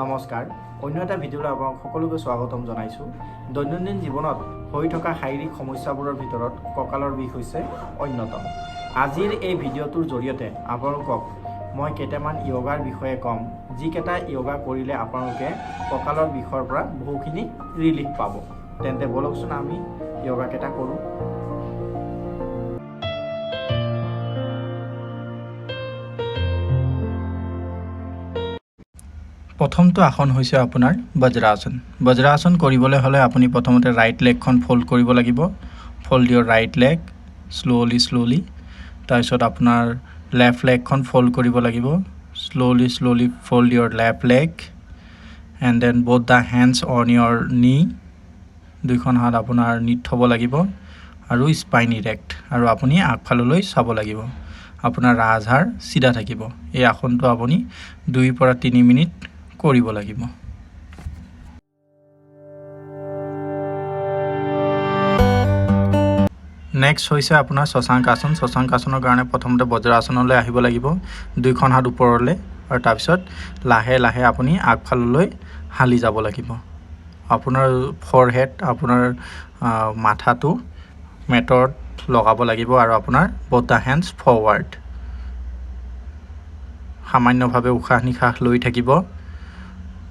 নমস্কাৰ অন্য এটা ভিডিঅ'লৈ আপোনাক সকলোকে স্বাগতম জনাইছো দৈনন্দিন জীৱনত হৈ থকা শাৰীৰিক সমস্যাবোৰৰ ভিতৰত কঁকালৰ বিষ হৈছে অন্যতম আজিৰ এই ভিডিঅ'টোৰ জৰিয়তে আপোনালোকক মই কেইটামান য়োগাৰ বিষয়ে ক'ম যিকেইটা য়োগা কৰিলে আপোনালোকে কঁকালৰ বিষৰ পৰা বহুখিনি ৰিলিফ পাব তেন্তে বলকচোন আমি য়োগা কেইটা কৰোঁ প্ৰথমটো আসন হৈছে আপোনাৰ বজ্ৰাসন বজ্ৰাসন কৰিবলৈ হ'লে আপুনি প্ৰথমতে ৰাইট লেগখন ফোল্ড কৰিব লাগিব fold your right leg slowly তাৰপিছত আপোনাৰ লেফ্ট লেগখন ফোল্ড কৰিব লাগিব slowly fold your left leg and then both the hands on your knee দুইখন হাত আপোনাৰ নিত থ'ব লাগিব আৰু স্পাইন ইৰেক্ট আৰু আপুনি আগফাললৈ চাব লাগিব আপোনাৰ ৰাজহাড় সিধা থাকিব এই আসনটো আপুনি 2 পৰা 3 মিনিট কৰিব লাগিব নেক্সট হৈছে আপোনাৰ শশাংকাসন শশাংকাসনৰ কাৰণে প্ৰথমতে বজ্ৰাসনলৈ আহিব লাগিব দুইখন হাত ওপৰলৈ আৰু তাৰপিছত লাহে লাহে আপুনি আগফাললৈ হালি যাব লাগিব আপোনাৰ ফৰহেড আপোনাৰ মাথাটো মেটত লগাব লাগিব আৰু আপোনাৰ both the hands forward সামান্যভাৱে উশাহ নিশাহ লৈ থাকিব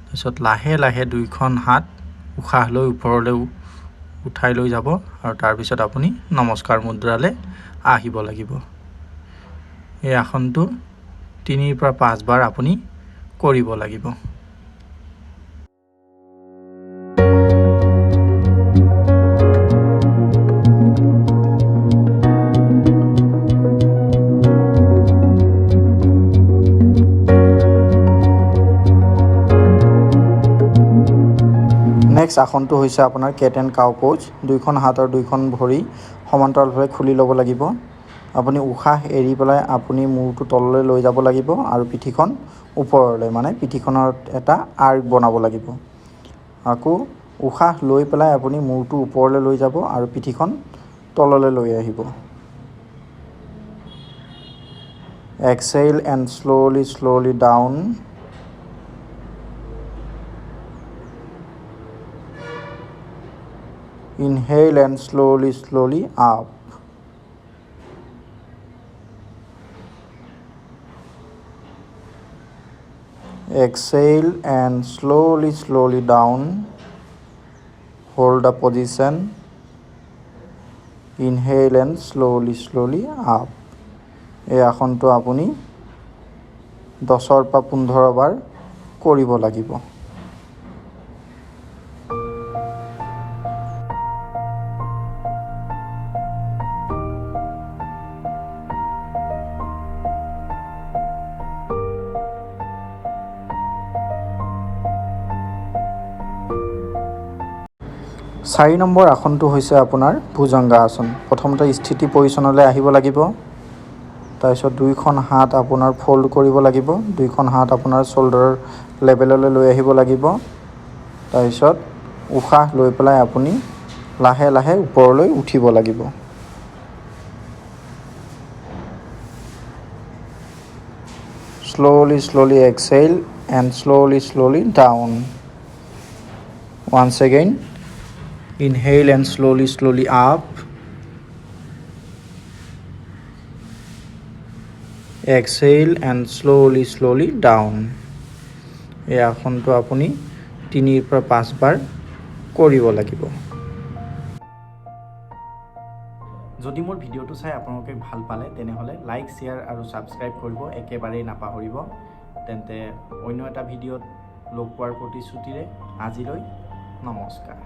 তাৰপিছত লাহে লাহে দুইখন হাত উশাহ লৈ ওপৰলৈ উঠাই লৈ যাব আৰু তাৰপিছত আপুনি নমস্কাৰ মুদ্ৰালৈ আহিব লাগিব এই আসনটো 3 পৰা 5 বাৰ আপুনি কৰিব লাগিব নেক্সট আসনটো হৈছে আপোনাৰ কেট এণ্ড কাউ প'জ দুইখন হাত আৰু দুইখন ভৰি সমান্তৰালভাৱে খুলি ল'ব লাগিব আপুনি উশাহ এৰি পেলাই আপুনি মূৰটো তললৈ লৈ যাব লাগিব আৰু পিঠিখন ওপৰলৈ মানে পিঠিখনৰ এটা আৰ্ক বনাব লাগিব আকৌ উশাহ লৈ পেলাই আপুনি মূৰটো ওপৰলৈ লৈ যাব আৰু পিঠিখন তললৈ লৈ আহিব exhale and slowly down Inhale and slowly up. Exhale and slowly down. Hold the position. Inhale and slowly up. এই আসনটো আপুনি 10 পৰা 15 বাৰ কৰিব লাগিব চাৰি নম্বৰ আসনটো হৈছে আপোনাৰ ভুজংগাসন প্ৰথমতে স্থিতি পজিচনলৈ আহিব লাগিব তাৰপিছত দুইখন হাত আপোনাৰ ফোল্ড কৰিব লাগিব দুইখন হাত আপোনাৰ শোল্ডাৰ লেভেললৈ লৈ আহিব লাগিব তাৰপিছত উশাহ লৈ পেলাই আপুনি লাহে লাহে ওপৰলৈ উঠিব লাগিব slowly exhale and slowly down once again Inhale and slowly up. Exhale and slowly down. এই আসনটো আপুনি 3 পৰা 5 বাৰ কৰিব লাগিব যদি মোৰ ভিডিঅ'টো চাই আপোনালোকে ভাল পালে তেনেহ'লে লাইক শ্বেয়াৰ আৰু ছাবস্ক্ৰাইব কৰিব একেবাৰেই নাপাহৰিব তেন্তে অন্য এটা ভিডিঅ'ত লগ পোৱাৰ প্ৰতিশ্ৰুতিৰে আজিলৈ নমস্কাৰ